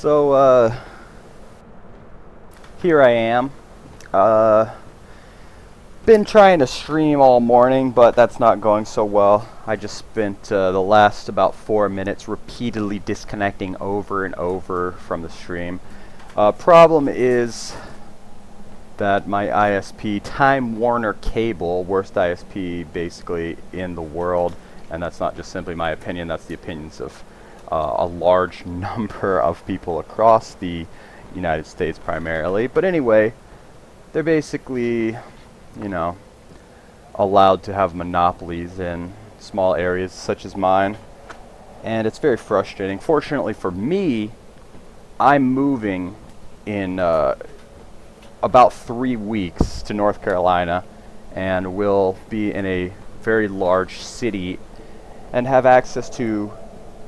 So, here I am. Been trying to stream all morning, but that's not going so well. I just spent the last about 4 minutes repeatedly disconnecting over and over from the stream. Problem is that my ISP, Time Warner Cable, worst ISP basically in the world, and that's not just simply my opinion, that's the opinions of a large number of people across the United States primarily. But anyway, they're basically, you know, allowed to have monopolies in small areas such as mine, and it's very frustrating. Fortunately for me, I'm moving in about 3 weeks to North Carolina, and will be in a very large city and have access to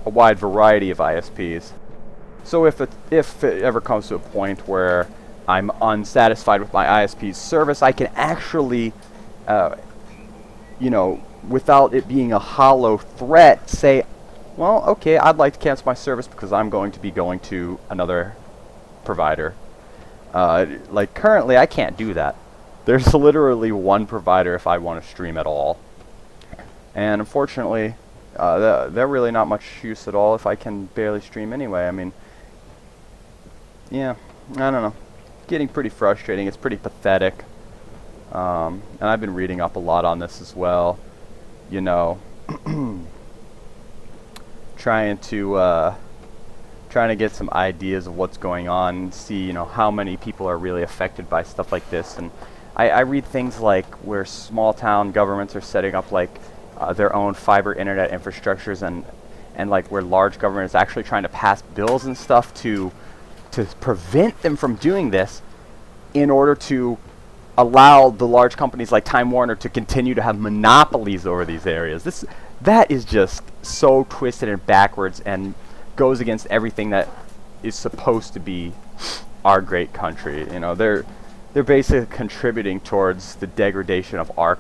a wide variety of ISPs. So if it ever comes to a point where I'm unsatisfied with my ISP's service, I can actually, you know, without it being a hollow threat, say, well, okay, I'd like to cancel my service because I'm going to be going to another provider. Like currently, I can't do that. There's literally one provider if I want to stream at all. And unfortunately, they're really not much use at all if I can barely stream anyway. I mean, yeah, I don't know. Getting pretty frustrating. It's pretty pathetic. And I've been reading up a lot on this as well. You know, trying to get some ideas of what's going on and see, you know, how many people are really affected by stuff like this. And I read things like where small town governments are setting up like their own fiber internet infrastructures, and like where large government is actually trying to pass bills and stuff to prevent them from doing this in order to allow the large companies like Time Warner to continue to have monopolies over these areas. That is just so twisted and backwards and goes against everything that is supposed to be our great country. You know, they're basically contributing towards the degradation of our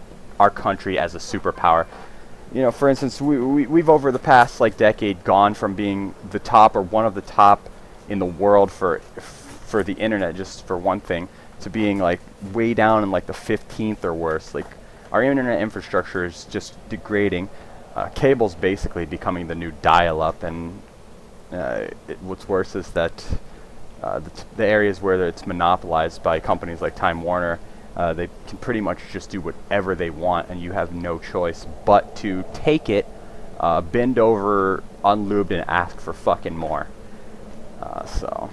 country as a superpower. You know, for instance, we've over the past like decade gone from being the top or one of the top in the world for the internet, just for one thing, to being like way down in like the 15th or worse. Like our internet infrastructure is just degrading. Cable's basically becoming the new dial-up, and what's worse is that the areas where it's monopolized by companies like Time Warner, they can pretty much just do whatever they want, and you have no choice but to take it, bend over unlubed, and ask for fucking more. So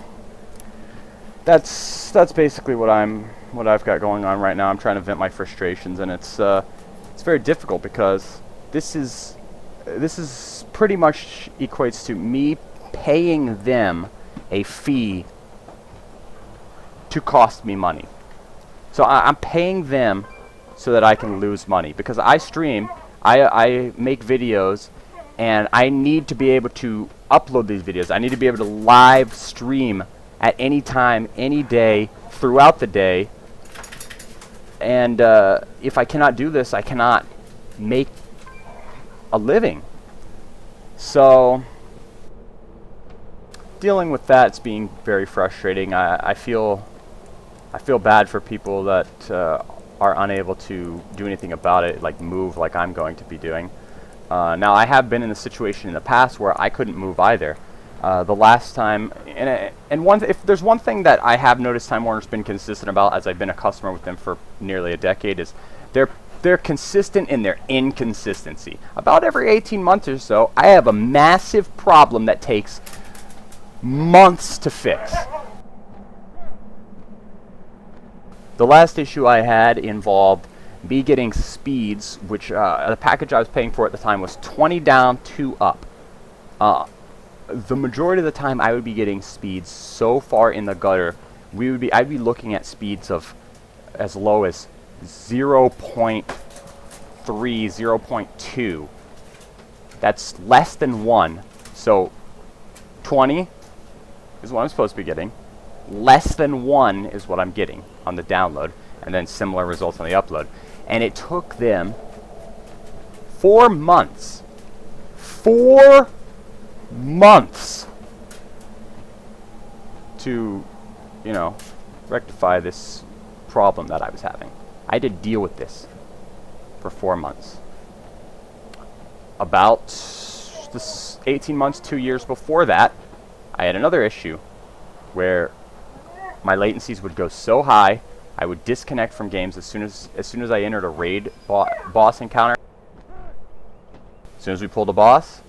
that's basically what I've got going on right now. I'm trying to vent my frustrations, and it's very difficult because this is pretty much equates to me paying them a fee to cost me money. So I'm paying them so that I can lose money, because I stream, I make videos, and I need to be able to upload these videos. I need to be able to live stream at any time, any day, throughout the day. And if I cannot do this, I cannot make a living. So dealing with that, it's being very frustrating. I feel bad for people that are unable to do anything about it, like move like I'm going to be doing. Now, I have been in a situation in the past where I couldn't move either. The last time, if there's one thing that I have noticed Time Warner's been consistent about, as I've been a customer with them for nearly a decade, is they're consistent in their inconsistency. About every 18 months or so, I have a massive problem that takes months to fix. The last issue I had involved me getting speeds, which the package I was paying for at the time was 20 down, 2 up. The majority of the time I would be getting speeds so far in the gutter, I'd be looking at speeds of as low as 0.3, 0.2. That's less than 1. So 20 is what I'm supposed to be getting. Less than 1 is what I'm getting on the download, and then similar results on the upload. And it took them 4 months. 4 months to, you know, rectify this problem that I was having. I had to deal with this for 4 months. About this 18 months, 2 years before that, I had another issue where my latencies would go so high, I would disconnect from games as soon as I entered a raid boss encounter. As soon as we pulled a boss,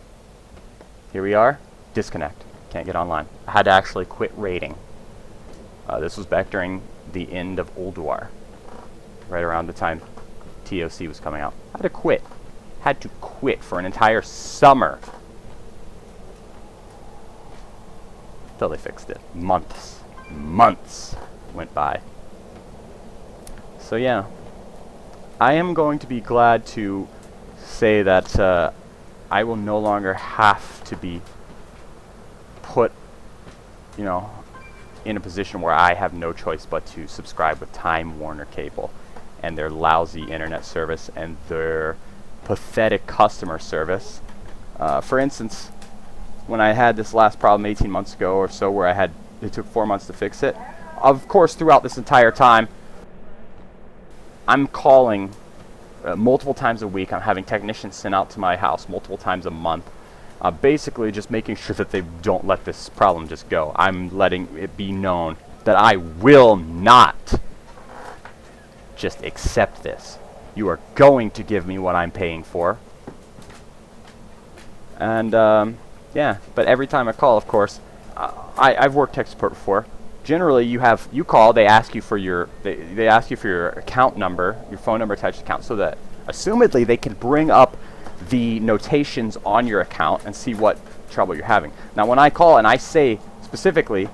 here we are, disconnect. Can't get online. I had to actually quit raiding. This was back during the end of Ulduar, right around the time TOC was coming out. I had to quit. Had to quit for an entire summer. Till they fixed it. Months went by. So yeah, I am going to be glad to say that I will no longer have to be put, you know, in a position where I have no choice but to subscribe with Time Warner Cable and their lousy internet service and their pathetic customer service. For instance, when I had this last problem 18 months ago or so, where it took 4 months to fix it, of course throughout this entire time I'm calling multiple times a week. I'm having technicians sent out to my house multiple times a month, basically just making sure that they don't let this problem just go. I'm letting it be known that I will not just accept this. You are going to give me what I'm paying for. And yeah, but every time I call, of course, I've worked tech support before. Generally, you call, they ask you for your account number, your phone number attached to account, so that assumedly they can bring up the notations on your account and see what trouble you're having. Now, when I call and I say specifically,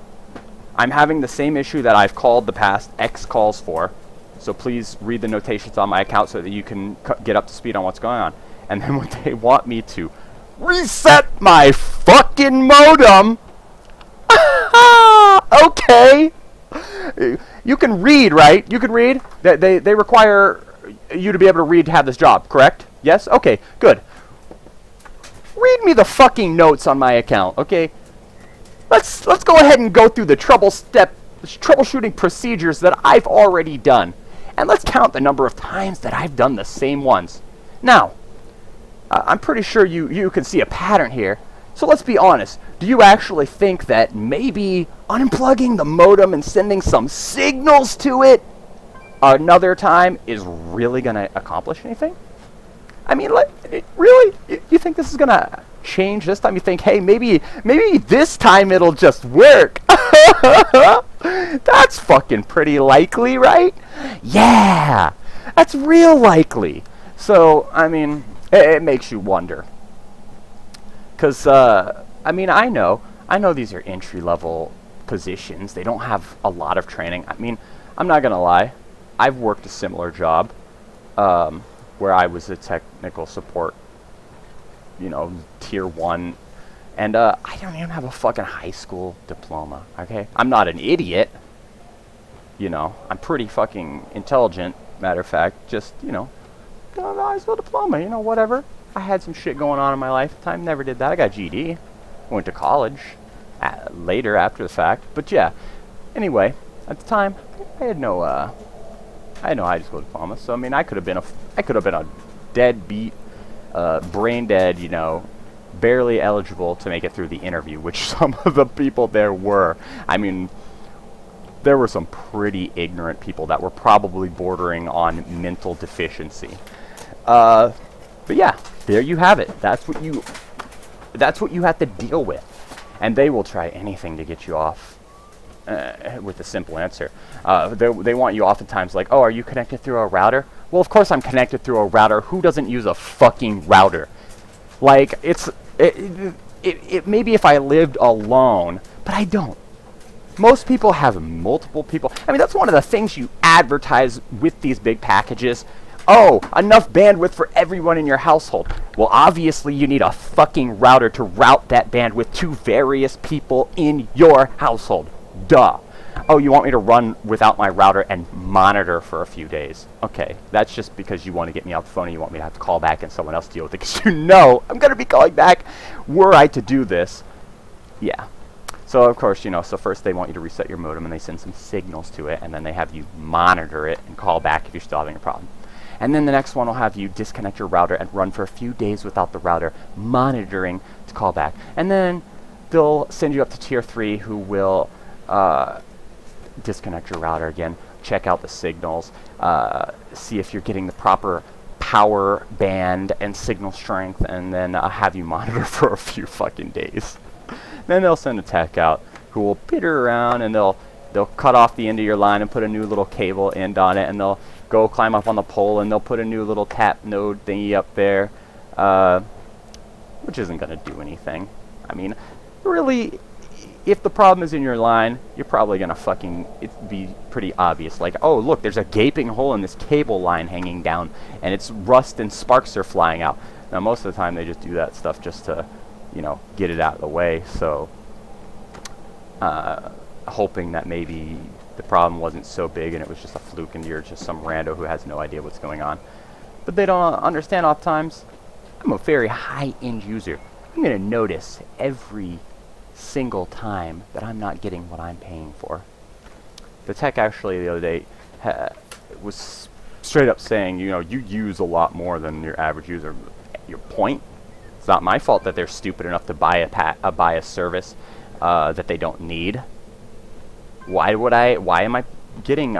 I'm having the same issue that I've called the past X calls for, so please read the notations on my account so that you can get up to speed on what's going on. And then when they want me to reset my fucking modem, okay, you can read, right? You can read. They require you to be able to read to have this job, correct? Yes? Okay, good. Read me the fucking notes on my account, okay? Let's go ahead and go through the troubleshooting procedures that I've already done. And let's count the number of times that I've done the same ones. Now, I'm pretty sure you can see a pattern here. So let's be honest. Do you actually think that maybe unplugging the modem and sending some signals to it another time is really going to accomplish anything? I mean, really? You think this is going to change this time? You think, hey, maybe this time it'll just work? That's fucking pretty likely, right? Yeah, that's real likely. So, I mean, it makes you wonder. Because, I mean, I know these are entry-level positions. They don't have a lot of training. I mean, I'm not going to lie. I've worked a similar job where I was a technical support, you know, tier 1. And I don't even have a fucking high school diploma, okay? I'm not an idiot. You know, I'm pretty fucking intelligent, matter of fact. Just, you know, got a high school diploma, you know, whatever. I had some shit going on in my lifetime. Never did that. I got GED. Went to college later after the fact. But yeah. Anyway, at the time, I had no high school diploma. So I mean, I could have been a deadbeat, brain dead, you know, barely eligible to make it through the interview, which some of the people there were. I mean, there were some pretty ignorant people that were probably bordering on mental deficiency. But yeah, there you have it. That's what you have to deal with. And they will try anything to get you off with a simple answer. They want you oftentimes like, oh, are you connected through a router? Well, of course I'm connected through a router. Who doesn't use a fucking router? Like, it maybe if I lived alone, but I don't. Most people have multiple people. I mean, that's one of the things you advertise with these big packages. Oh, enough bandwidth for everyone in your household. Well, obviously you need a fucking router to route that bandwidth to various people in your household. Duh. Oh, you want me to run without my router and monitor for a few days? Okay, that's just because you want to get me off the phone and you want me to have to call back and someone else deal with it, because you know I'm going to be calling back were I to do this. Yeah. So of course, you know, so first they want you to reset your modem and they send some signals to it, and then they have you monitor it and call back if you're still having a problem. And then the next one will have you disconnect your router and run for a few days without the router, monitoring to call back. And then they'll send you up to tier 3, who will disconnect your router again, check out the signals, see if you're getting the proper power band and signal strength, and then have you monitor for a few fucking days. Then they'll send a tech out who will pitter around, and they'll cut off the end of your line and put a new little cable end on it, and they'll go climb up on the pole and they'll put a new little tap node thingy up there, which isn't going to do anything. I mean, really, if the problem is in your line, you're probably going to it'd be pretty obvious. Like, oh, look, there's a gaping hole in this cable line hanging down, and it's rust and sparks are flying out. Now, most of the time, they just do that stuff just to, you know, get it out of the way. So, hoping that maybe the problem wasn't so big and it was just a fluke and you're just some rando who has no idea what's going on. But they don't understand oftentimes. I'm a very high-end user. I'm going to notice every single time that I'm not getting what I'm paying for. The tech actually the other day was straight up saying, you know, you use a lot more than your average user. Your point? It's not my fault that they're stupid enough to buy a service that they don't need. Why am I getting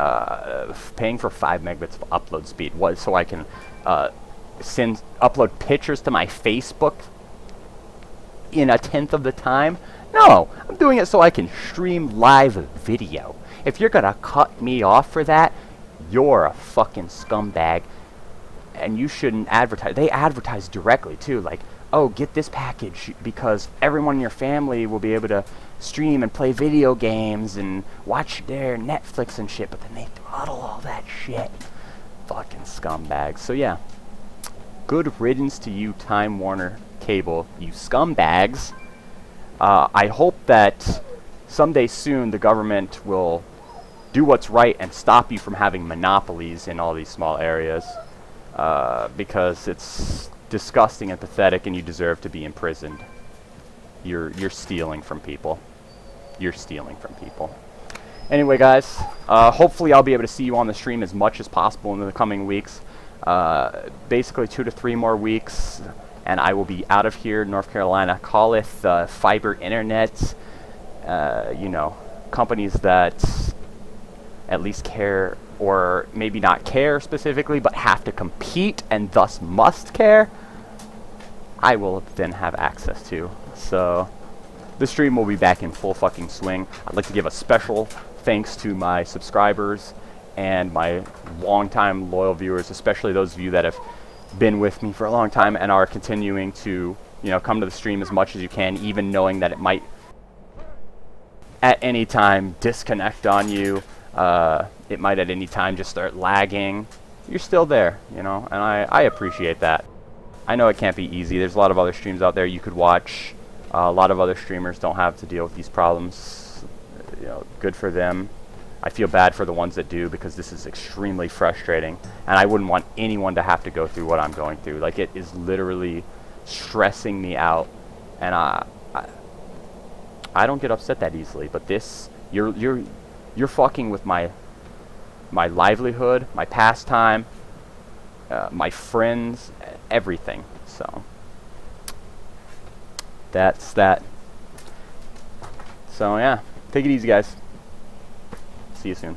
paying for 5 megabits of upload speed? What, so I can upload pictures to my Facebook in 1/10 of the time? No, I'm doing it so I can stream live video. If you're gonna cut me off for that, you're a fucking scumbag, and you shouldn't advertise. They advertise directly too, like, oh, get this package because everyone in your family will be able to stream and play video games and watch their Netflix and shit, but then they throttle all that shit. Fucking scumbags. So yeah, good riddance to you, Time Warner Cable, you scumbags. I hope that someday soon the government will do what's right and stop you from having monopolies in all these small areas, because it's disgusting and pathetic, and you deserve to be imprisoned. You're stealing from people. You're stealing from people. Anyway, guys, hopefully I'll be able to see you on the stream as much as possible in the coming weeks. Basically 2 to 3 more weeks, and I will be out of here, North Carolina. Call it fiber internet. You know, companies that at least care, or maybe not care specifically, but have to compete and thus must care, I will then have access to. So the stream will be back in full fucking swing. I'd like to give a special thanks to my subscribers and my longtime loyal viewers, especially those of you that have been with me for a long time and are continuing to, you know, come to the stream as much as you can, even knowing that it might at any time disconnect on you. It might at any time just start lagging. You're still there, you know, and I appreciate that. I know it can't be easy. There's a lot of other streams out there you could watch. A lot of other streamers don't have to deal with these problems. You know, good for them. I feel bad for the ones that do, because this is extremely frustrating, and I wouldn't want anyone to have to go through what I'm going through. Like, it is literally stressing me out, and I don't get upset that easily. But this, you're fucking with my livelihood, my pastime, my friends, everything. So that's that. So yeah, take it easy, guys. See you soon.